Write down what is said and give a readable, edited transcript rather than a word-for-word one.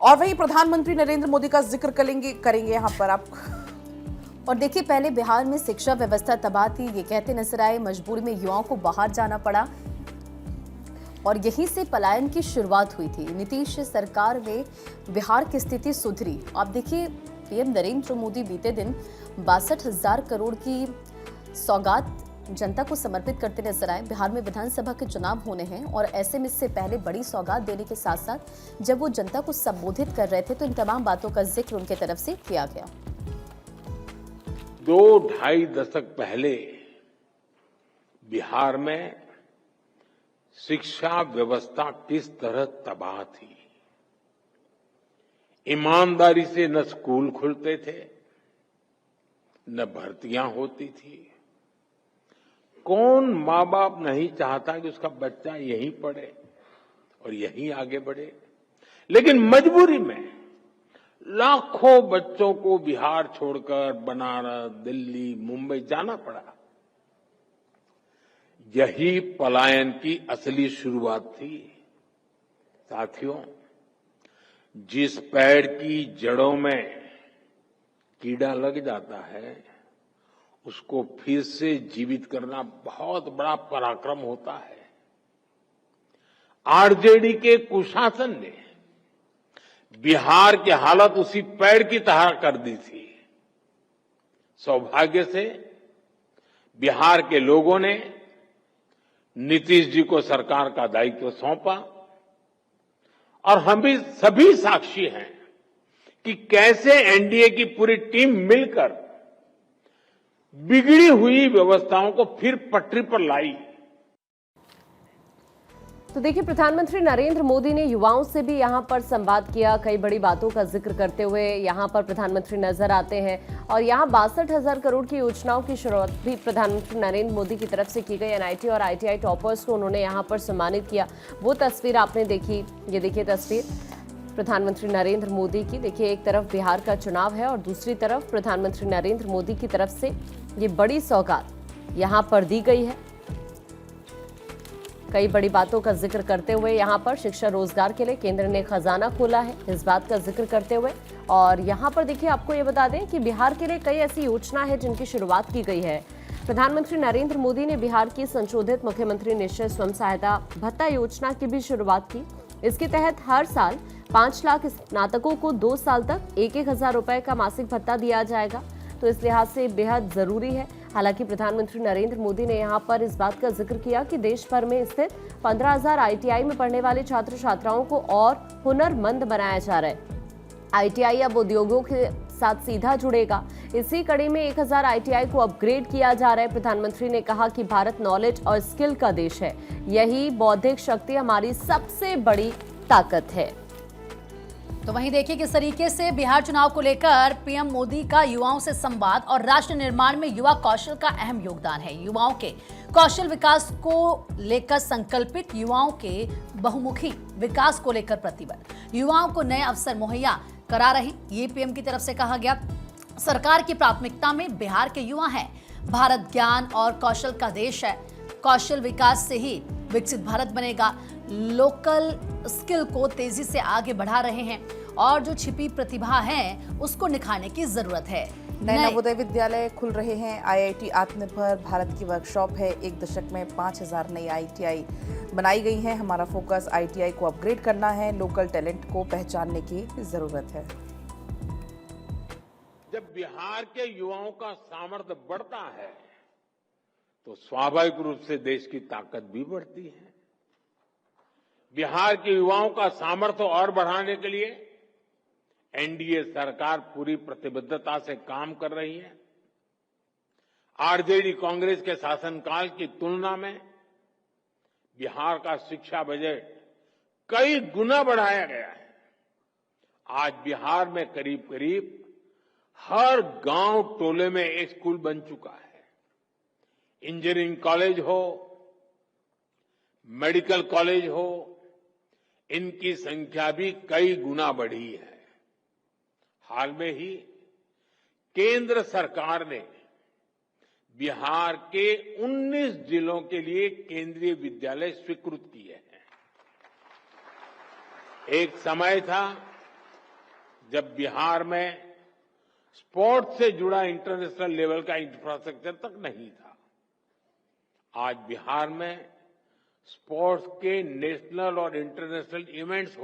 और वहीं प्रधानमंत्री नरेंद्र मोदी का जिक्र करेंगे यहाँ पर आप। और देखिए, पहले बिहार में शिक्षा व्यवस्था तबाह थी, ये कहते नजर आए। मजबूरी में युवाओं को बाहर जाना पड़ा और यहीं से पलायन की शुरुआत हुई थी। नीतीश सरकार में बिहार की स्थिति सुधरी। आप देखिए, पीएम नरेंद्र मोदी बीते दिन 62,000 करोड़ की सौगात जनता को समर्पित करते नजर आए। बिहार में विधानसभा के चुनाव होने हैं और ऐसे में इससे पहले बड़ी सौगात देने के साथ साथ जब वो जनता को संबोधित कर रहे थे तो इन तमाम बातों का जिक्र उनके तरफ से किया गया। 2-2.5 दशक पहले बिहार में शिक्षा व्यवस्था किस तरह तबाह थी। ईमानदारी से न स्कूल खुलते थे, न भर्तियां होती थी। कौन माँ बाप नहीं चाहता कि उसका बच्चा यहीं पढ़े और यहीं आगे बढ़े, लेकिन मजबूरी में लाखों बच्चों को बिहार छोड़कर बनारस, दिल्ली, मुंबई जाना पड़ा। यही पलायन की असली शुरुआत थी। साथियों, जिस पेड़ की जड़ों में कीड़ा लग जाता है उसको फिर से जीवित करना बहुत बड़ा पराक्रम होता है। आरजेडी के कुशासन ने बिहार की हालत उसी पेड़ की तरह कर दी थी। सौभाग्य से बिहार के लोगों ने नीतीश जी को सरकार का दायित्व सौंपा और हम भी सभी साक्षी हैं कि कैसे एनडीए की पूरी टीम मिलकर बिगड़ी हुई व्यवस्थाओं को फिर पटरी पर लाई। तो देखिए, प्रधानमंत्री नरेंद्र मोदी ने युवाओं से भी यहां पर संवाद किया। कई बड़ी बातों का जिक्र करते हुए यहां पर प्रधानमंत्री नजर आते हैं और यहां 62,000 करोड़ की योजनाओं की शुरुआत भी प्रधानमंत्री नरेंद्र मोदी की तरफ से की गई। एनआईटी और आईटीआई टॉपर्स को उन्होंने यहां पर सम्मानित किया। वो तस्वीर आपने देखी, ये देखिए तस्वीर प्रधानमंत्री नरेंद्र मोदी की। देखिए, एक तरफ बिहार का चुनाव है और दूसरी तरफ प्रधानमंत्री नरेंद्र मोदी की तरफ से ये बड़ी सौगात यहां पर दी गई है। कई बड़ी बातों का जिक्र करते हुए यहां पर शिक्षा रोजगार के लिए केंद्र ने खजाना खोला है, इस बात का जिक्र करते हुए। और यहां पर देखिए, आपको ये बता दें कि बिहार के लिए कई ऐसी योजना है जिनकी शुरुआत की गई है। प्रधानमंत्री नरेंद्र मोदी ने बिहार की संशोधित मुख्यमंत्री निश्चय स्वयं सहायता भत्ता योजना की भी शुरुआत की। इसके तहत हर साल 5 लाख स्नातकों को 2 साल तक 1,000 रुपए का मासिक भत्ता दिया जाएगा। तो इस लिहाज से बेहद जरूरी है। हालांकि प्रधानमंत्री नरेंद्र मोदी ने यहां पर इस बात का जिक्र किया कि देश भर में स्थित 15,000 आईटीआई में पढ़ने वाले छात्र छात्राओं को और हुनरमंद बनाया जा रहा है। आईटीआई अब उद्योगों के साथ सीधा जुड़ेगा। इसी कड़ी में 1,000 आईटीआई को अपग्रेड किया जा रहा है। प्रधानमंत्री ने कहा कि भारत नॉलेज और स्किल का देश है, यही बौद्धिक शक्ति हमारी सबसे बड़ी ताकत है। तो वहीं देखिए किस तरीके से बिहार चुनाव को लेकर पीएम मोदी का युवाओं से संवाद और राष्ट्र निर्माण में युवा कौशल का अहम योगदान है। युवाओं के कौशल विकास को लेकर संकल्पित, युवाओं के बहुमुखी विकास को लेकर प्रतिबद्ध, युवाओं को नए अवसर मुहैया करा रहे, ये पीएम की तरफ से कहा गया। सरकार की प्राथमिकता में बिहार के युवा हैं। भारत ज्ञान और कौशल का देश है। कौशल विकास से ही विकसित भारत बनेगा। लोकल स्किल को तेजी से आगे बढ़ा रहे हैं और जो छिपी प्रतिभा है उसको निखारने की जरूरत है। नए नवोदय विद्यालय खुल रहे हैं। आईआईटी आत्मनिर्भर भारत की वर्कशॉप है। 1 दशक में 5,000 नई आईटीआई बनाई गई हैं। हमारा फोकस आईटीआई को अपग्रेड करना है। लोकल टैलेंट को पहचानने की जरूरत है। जब बिहार के युवाओं का सामर्थ्य बढ़ता है तो स्वाभाविक रूप से देश की ताकत भी बढ़ती है। बिहार के युवाओं का सामर्थ्य और बढ़ाने के लिए एनडीए सरकार पूरी प्रतिबद्धता से काम कर रही है। आरजेडी कांग्रेस के शासनकाल की तुलना में बिहार का शिक्षा बजट कई गुना बढ़ाया गया है। आज बिहार में करीब करीब हर गांव टोले में एक स्कूल बन चुका है। इंजीनियरिंग कॉलेज हो, मेडिकल कॉलेज हो, इनकी संख्या भी कई गुना बढ़ी है। हाल में ही केंद्र सरकार ने बिहार के 19 जिलों के लिए केंद्रीय विद्यालय स्वीकृत किए हैं। एक समय था जब बिहार में स्पोर्ट्स से जुड़ा इंटरनेशनल लेवल का इंफ्रास्ट्रक्चर तक नहीं था। आज बिहार में स्पोर्ट्स के नेशनल और इंटरनेशनल इवेंट्स हो